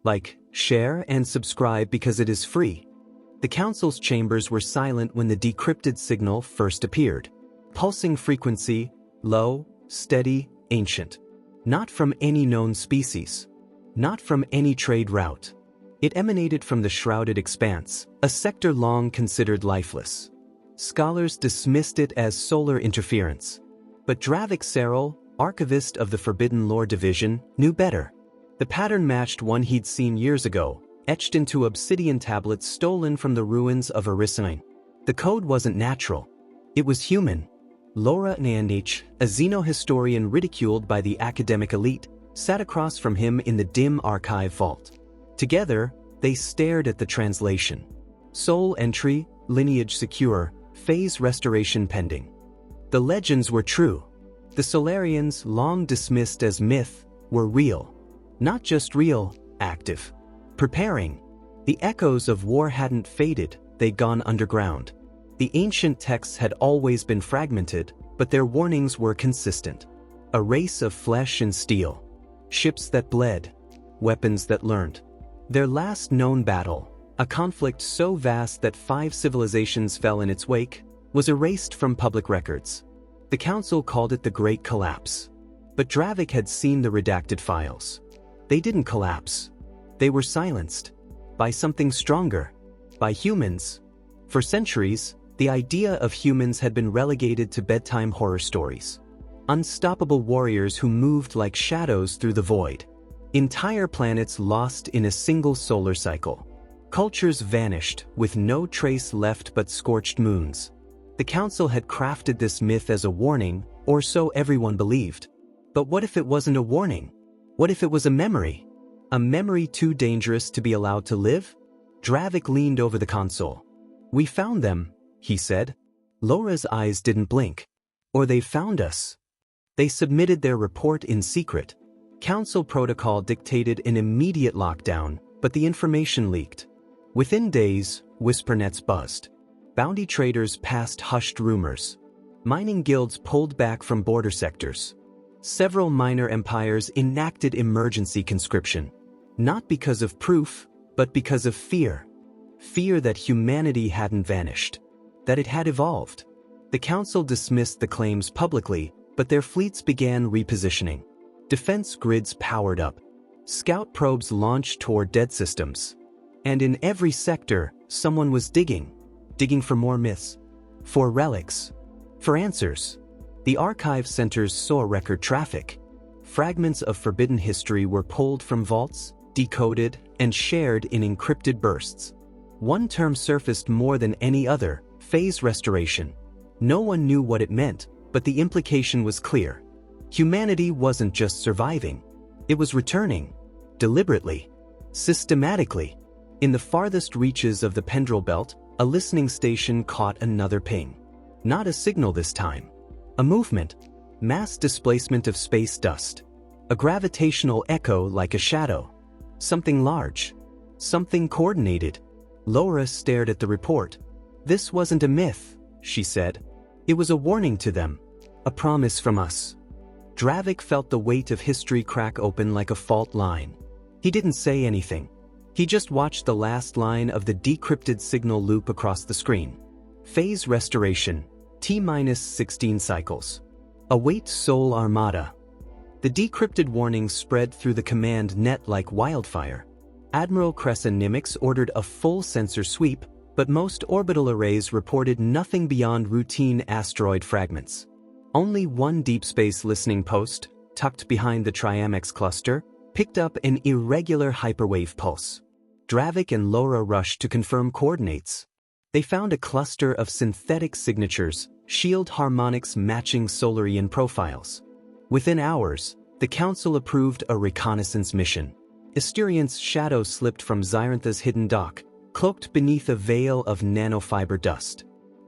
like, share and subscribe because it is free. The council's chambers were silent when the decrypted signal first appeared. Pulsing frequency, low, steady, ancient. Not from any known species. Not from any trade route. It emanated from the shrouded expanse, a sector long considered lifeless. Scholars dismissed it as solar interference. But Dravik Serral, archivist of the Forbidden Lore Division, knew better. The pattern matched one he'd seen years ago, etched into obsidian tablets stolen from the ruins of Arisine. The code wasn't natural. It was human. Laura Nanich, a xenohistorian ridiculed by the academic elite, sat across from him in the dim archive vault. Together, they stared at the translation. Soul entry, lineage secure, phase restoration pending. The legends were true. The Solarians, long dismissed as myth, were real. Not just real, active. Preparing. The echoes of war hadn't faded, they'd gone underground. The ancient texts had always been fragmented, but their warnings were consistent. A race of flesh and steel. Ships that bled. Weapons that learned. Their last known battle, a conflict so vast that 5 civilizations fell in its wake, was erased from public records. The council called it the Great Collapse. But Dravik had seen the redacted files. They didn't collapse. They were silenced. By something stronger. By humans. For centuries, the idea of humans had been relegated to bedtime horror stories. Unstoppable warriors who moved like shadows through the void. Entire planets lost in a single solar cycle. Cultures vanished, with no trace left but scorched moons. The council had crafted this myth as a warning, or so everyone believed. But what if it wasn't a warning? What if it was a memory? A memory too dangerous to be allowed to live? Dravik leaned over the console. "We found them," he said. Laura's eyes didn't blink. "Or they found us." They submitted their report in secret. Council protocol dictated an immediate lockdown, but the information leaked. Within days, whisper-nets buzzed. Bounty traders passed hushed rumors. Mining guilds pulled back from border sectors. Several minor empires enacted emergency conscription. Not because of proof, but because of fear. Fear that humanity hadn't vanished. That it had evolved. The council dismissed the claims publicly, but their fleets began repositioning. Defense grids powered up. Scout probes launched toward dead systems. And in every sector, someone was digging. Digging for more myths. For relics. For answers. The archive centers saw record traffic. Fragments of forbidden history were pulled from vaults, decoded, and shared in encrypted bursts. One term surfaced more than any other: phase restoration. No one knew what it meant, but the implication was clear. Humanity wasn't just surviving. It was returning. Deliberately. Systematically. In the farthest reaches of the Pendrell Belt, a listening station caught another ping. Not a signal this time. A movement. Mass displacement of space dust. A gravitational echo like a shadow. Something large. Something coordinated. Laura stared at the report. "This wasn't a myth," she said. "It was a warning to them. A promise from us." Dravik felt the weight of history crack open like a fault line. He didn't say anything. He just watched the last line of the decrypted signal loop across the screen. Phase restoration. T-16 cycles. Await Soul Armada. The decrypted warning spread through the command net like wildfire. Admiral Cressa Nimix ordered a full sensor sweep, but most orbital arrays reported nothing beyond routine asteroid fragments. Only one deep space listening post, tucked behind the Triamex cluster, picked up an irregular hyperwave pulse. Dravik and Laura rushed to confirm coordinates. They found a cluster of synthetic signatures, shield harmonics matching Solarian profiles. Within hours, the council approved a reconnaissance mission. Asterian's shadow slipped from Xyrantha's hidden dock, cloaked beneath a veil of nanofiber dust.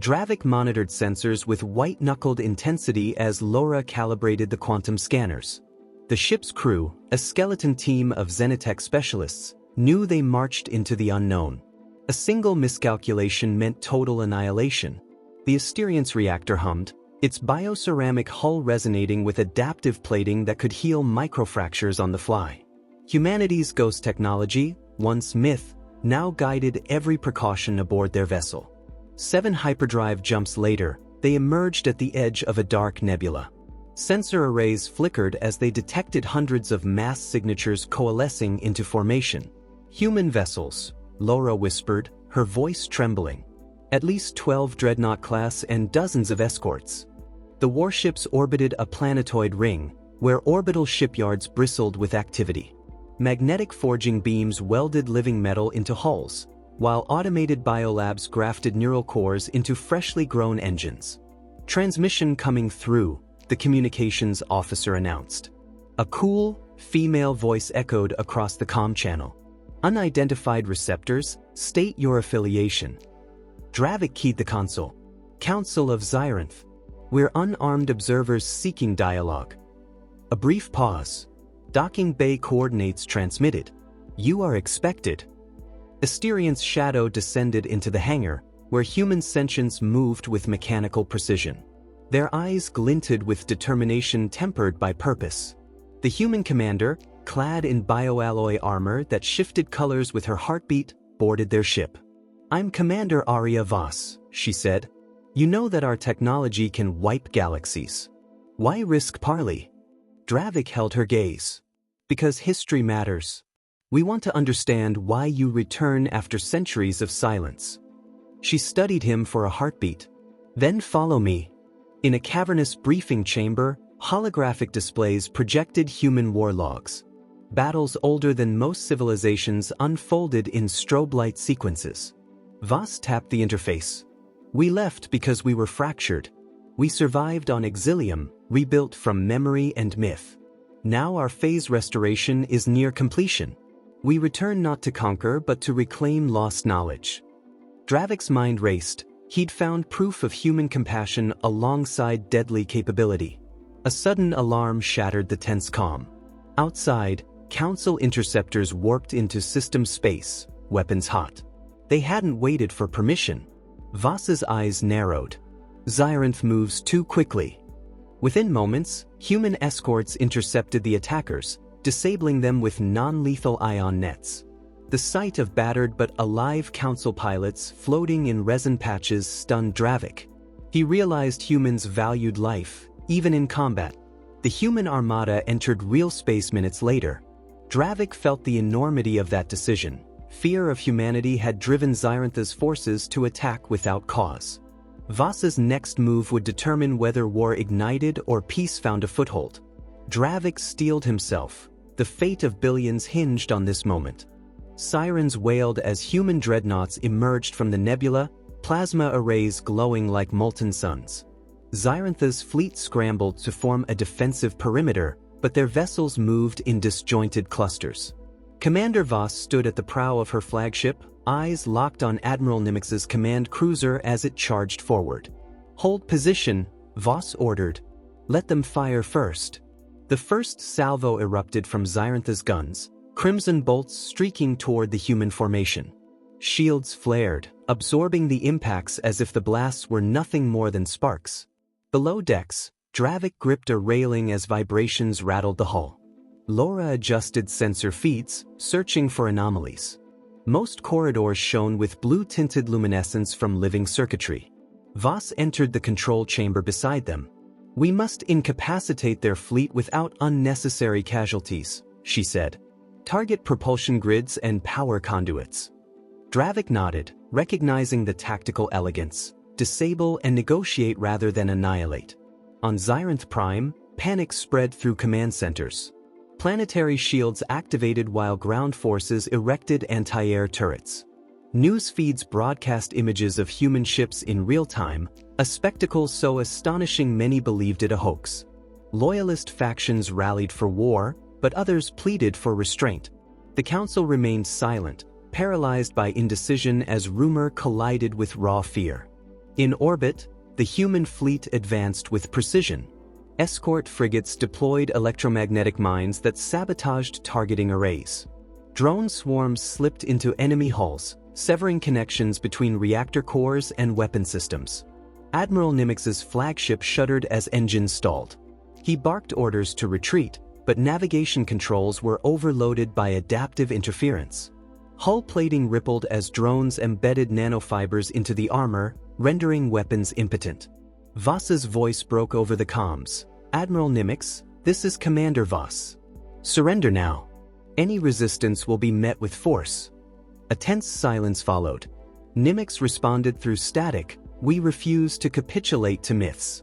Dravik monitored sensors with white-knuckled intensity as Laura calibrated the quantum scanners. The ship's crew, a skeleton team of Xenotech specialists, knew they marched into the unknown. A single miscalculation meant total annihilation. The Asterian's reactor hummed, its bioceramic hull resonating with adaptive plating that could heal microfractures on the fly. Humanity's ghost technology, once myth, now guided every precaution aboard their vessel. 7 hyperdrive jumps later, they emerged at the edge of a dark nebula. Sensor arrays flickered as they detected hundreds of mass signatures coalescing into formation. Human vessels, Laura whispered, her voice trembling. At least 12 dreadnought class and dozens of escorts. The warships orbited a planetoid ring, where orbital shipyards bristled with activity. Magnetic forging beams welded living metal into hulls, while automated biolabs grafted neural cores into freshly grown engines. Transmission coming through, the communications officer announced. A cool, female voice echoed across the comm channel. Unidentified receptors, state your affiliation. Dravik keyed the console. Council of Xyranth. We're unarmed observers seeking dialogue. A brief pause. Docking bay coordinates transmitted. You are expected. Asterian's shadow descended into the hangar, where human sentience moved with mechanical precision. Their eyes glinted with determination tempered by purpose. The human commander, clad in bioalloy armor that shifted colors with her heartbeat, boarded their ship. I'm Commander Arya Voss, she said. You know that our technology can wipe galaxies. Why risk parley? Dravik held her gaze. Because history matters. We want to understand why you return after centuries of silence. She studied him for a heartbeat. Then follow me. In a cavernous briefing chamber, holographic displays projected human war logs. Battles older than most civilizations unfolded in strobe light sequences. Voss tapped the interface. We left because we were fractured. We survived on Exilium, rebuilt from memory and myth. Now our phase restoration is near completion. We return not to conquer but to reclaim lost knowledge. Dravik's mind raced. He'd found proof of human compassion alongside deadly capability. A sudden alarm shattered the tense calm. Outside, Council interceptors warped into system space, weapons hot. They hadn't waited for permission. Voss's eyes narrowed. Xyranth moves too quickly. Within moments, human escorts intercepted the attackers, disabling them with non-lethal ion nets. The sight of battered but alive Council pilots floating in resin patches stunned Dravik. He realized humans valued life, even in combat. The human armada entered real space minutes later. Dravik felt the enormity of that decision. Fear of humanity had driven Xyranth's forces to attack without cause. Voss's next move would determine whether war ignited or peace found a foothold. Dravik steeled himself. The fate of billions hinged on this moment. Sirens wailed as human dreadnoughts emerged from the nebula, plasma arrays glowing like molten suns. Xyranth's fleet scrambled to form a defensive perimeter, but their vessels moved in disjointed clusters. Commander Voss stood at the prow of her flagship, eyes locked on Admiral Nimix's command cruiser as it charged forward. Hold position, Voss ordered. Let them fire first. The first salvo erupted from Xyranth's guns, crimson bolts streaking toward the human formation. Shields flared, absorbing the impacts as if the blasts were nothing more than sparks. Below decks, Dravik gripped a railing as vibrations rattled the hull. Laura adjusted sensor feeds, searching for anomalies. Most corridors shone with blue-tinted luminescence from living circuitry. Voss entered the control chamber beside them. We must incapacitate their fleet without unnecessary casualties, she said. Target propulsion grids and power conduits. Dravik nodded, recognizing the tactical elegance. Disable and negotiate rather than annihilate. On Xyranth Prime, panic spread through command centers. Planetary shields activated while ground forces erected anti-air turrets. News feeds broadcast images of human ships in real time, a spectacle so astonishing many believed it a hoax. Loyalist factions rallied for war, but others pleaded for restraint. The Council remained silent, paralyzed by indecision as rumor collided with raw fear. In orbit, the human fleet advanced with precision. Escort frigates deployed electromagnetic mines that sabotaged targeting arrays. Drone swarms slipped into enemy hulls, severing connections between reactor cores and weapon systems. Admiral Nimix's flagship shuddered as engines stalled. He barked orders to retreat, but navigation controls were overloaded by adaptive interference. Hull plating rippled as drones embedded nanofibers into the armor, rendering weapons impotent. Voss's voice broke over the comms. "Admiral Nimitz, this is Commander Voss. Surrender now. Any resistance will be met with force." A tense silence followed. Nimitz responded through static, "We refuse to capitulate to myths."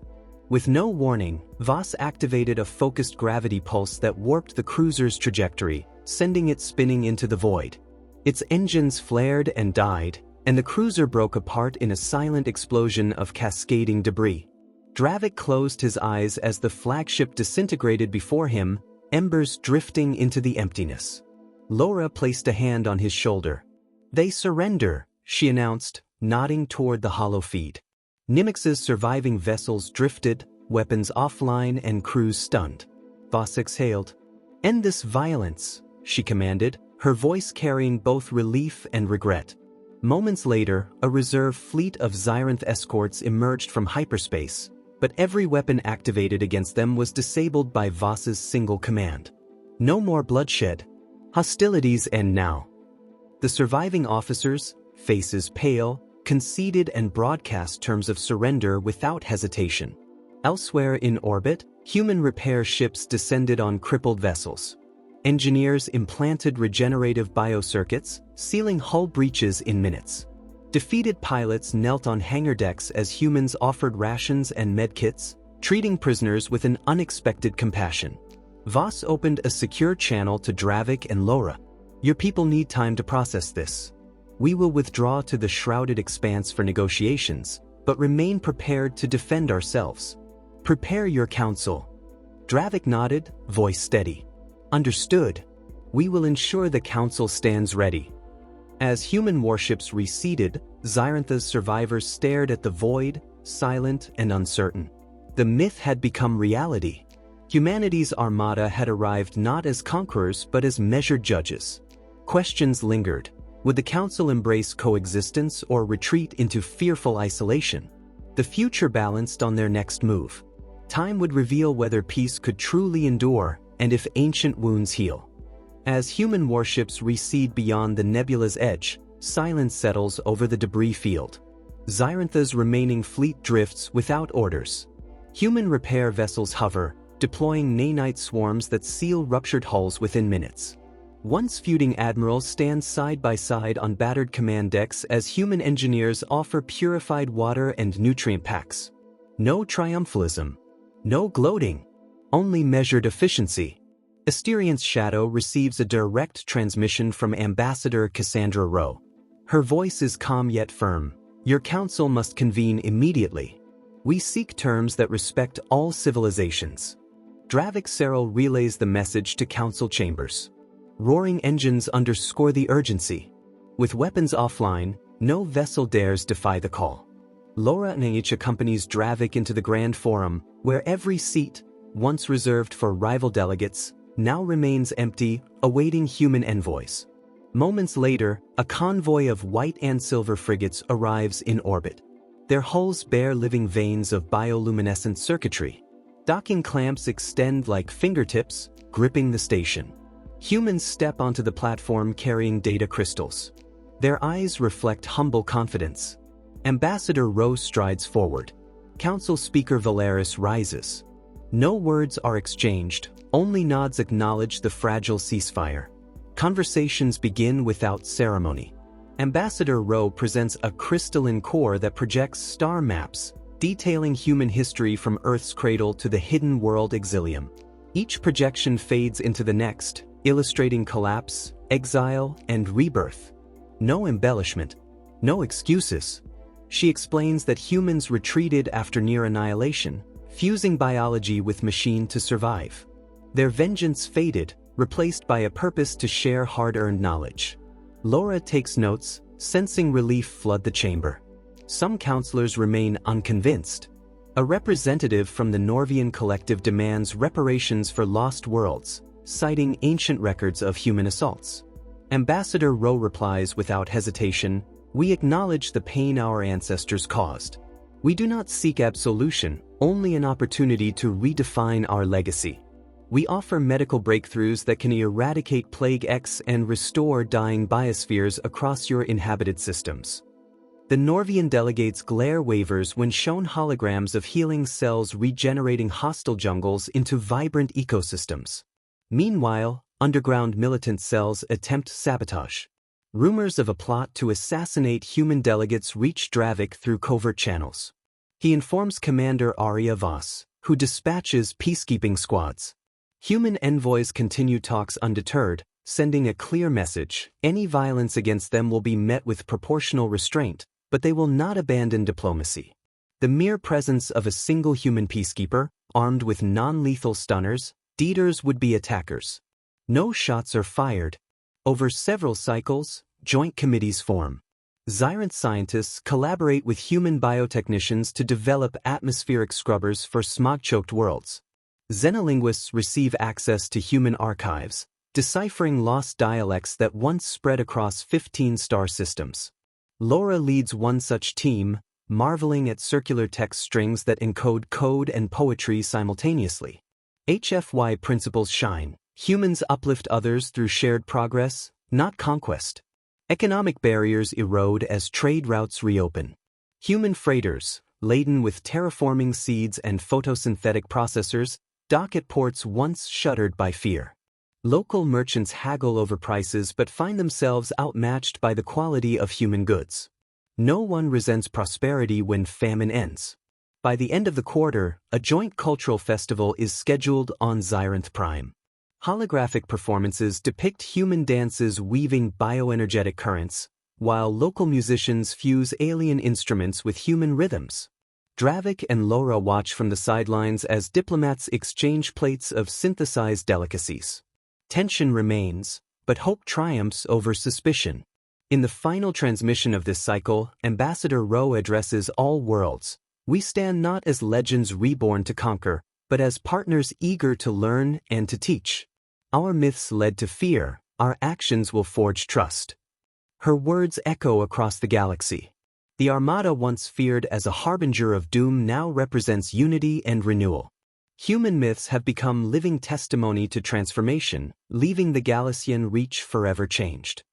With no warning, Voss activated a focused gravity pulse that warped the cruiser's trajectory, sending it spinning into the void. Its engines flared and died, and the cruiser broke apart in a silent explosion of cascading debris. Dravik closed his eyes as the flagship disintegrated before him, embers drifting into the emptiness. Laura placed a hand on his shoulder. "They surrender," she announced, nodding toward the hollow feed. Nimitz's surviving vessels drifted, weapons offline and crews stunned. Voss exhaled. "End this violence," she commanded, her voice carrying both relief and regret. Moments later, a reserve fleet of Xyranth escorts emerged from hyperspace, but every weapon activated against them was disabled by Voss's single command. "No more bloodshed. Hostilities end now." The surviving officers, faces pale, conceded and broadcast terms of surrender without hesitation. Elsewhere in orbit, human repair ships descended on crippled vessels. Engineers implanted regenerative biocircuits, sealing hull breaches in minutes. Defeated pilots knelt on hangar decks as humans offered rations and medkits, treating prisoners with an unexpected compassion. Voss opened a secure channel to Dravik and Laura. "Your people need time to process this. We will withdraw to the shrouded expanse for negotiations, but remain prepared to defend ourselves. Prepare your council." Dravik nodded, voice steady. "Understood. We will ensure the council stands ready." As human warships receded, Xyranth's survivors stared at the void, silent and uncertain. The myth had become reality. Humanity's Armada had arrived not as conquerors but as measured judges. Questions lingered. Would the council embrace coexistence or retreat into fearful isolation? The future balanced on their next move. Time would reveal whether peace could truly endure and if ancient wounds heal. As human warships recede beyond the nebula's edge, silence settles over the debris field. Xyranth's remaining fleet drifts without orders. Human repair vessels hover, deploying nanite swarms that seal ruptured hulls within minutes. Once feuding admirals stand side by side on battered command decks as human engineers offer purified water and nutrient packs. No triumphalism. No gloating. Only measured efficiency. Asterian's Shadow receives a direct transmission from Ambassador Cassandra Rowe. Her voice is calm yet firm. "Your council must convene immediately. We seek terms that respect all civilizations." Dravik Serral relays the message to council chambers. Roaring engines underscore the urgency. With weapons offline, no vessel dares defy the call. Laura Naic accompanies Dravik into the Grand Forum, where every seat, once reserved for rival delegates, now remains empty, awaiting human envoys. Moments later, a convoy of white and silver frigates arrives in orbit. Their hulls bear living veins of bioluminescent circuitry. Docking clamps extend like fingertips, gripping the station. Humans step onto the platform carrying data crystals. Their eyes reflect humble confidence. Ambassador Rowe strides forward. Council Speaker Valeris rises. No words are exchanged, only nods acknowledge the fragile ceasefire. Conversations begin without ceremony. Ambassador Rowe presents a crystalline core that projects star maps, detailing human history from Earth's cradle to the hidden world Exilium. Each projection fades into the next, illustrating collapse, exile, and rebirth. No embellishment, no excuses. She explains that humans retreated after near annihilation, fusing biology with machine to survive. Their vengeance faded, replaced by a purpose to share hard-earned knowledge. Laura takes notes, sensing relief flood the chamber. Some counselors remain unconvinced. A representative from the Norvian collective demands reparations for lost worlds, citing ancient records of human assaults. Ambassador Rowe replies without hesitation, "We acknowledge the pain our ancestors caused. We do not seek absolution, only an opportunity to redefine our legacy." We offer medical breakthroughs that can eradicate Plague X and restore dying biospheres across your inhabited systems. The Norvian delegates glare waivers when shown holograms of healing cells regenerating hostile jungles into vibrant ecosystems. Meanwhile, underground militant cells attempt sabotage. Rumors of a plot to assassinate human delegates reach Dravik through covert channels. He informs Commander Arya Voss, who dispatches peacekeeping squads. Human envoys continue talks undeterred, sending a clear message: any violence against them will be met with proportional restraint, but they will not abandon diplomacy. The mere presence of a single human peacekeeper, armed with non-lethal stunners, deters would-be attackers. No shots are fired. Over several cycles, joint committees form. Xyranth scientists collaborate with human biotechnicians to develop atmospheric scrubbers for smog-choked worlds. Xenolinguists receive access to human archives, deciphering lost dialects that once spread across 15 star systems. Laura leads one such team, marveling at circular text strings that encode code and poetry simultaneously. HFY principles shine. Humans uplift others through shared progress, not conquest. Economic barriers erode as trade routes reopen. Human freighters, laden with terraforming seeds and photosynthetic processors, dock at ports once shuttered by fear. Local merchants haggle over prices but find themselves outmatched by the quality of human goods. No one resents prosperity when famine ends. By the end of the quarter, a joint cultural festival is scheduled on Xyranth Prime. Holographic performances depict human dances weaving bioenergetic currents, while local musicians fuse alien instruments with human rhythms. Dravik and Laura watch from the sidelines as diplomats exchange plates of synthesized delicacies. Tension remains, but hope triumphs over suspicion. In the final transmission of this cycle, Ambassador Rowe addresses all worlds. We stand not as legends reborn to conquer, but as partners eager to learn and to teach. Our myths led to fear, our actions will forge trust. Her words echo across the galaxy. The Armada, once feared as a harbinger of doom, now represents unity and renewal. Human myths have become living testimony to transformation, leaving the Galician Reach forever changed.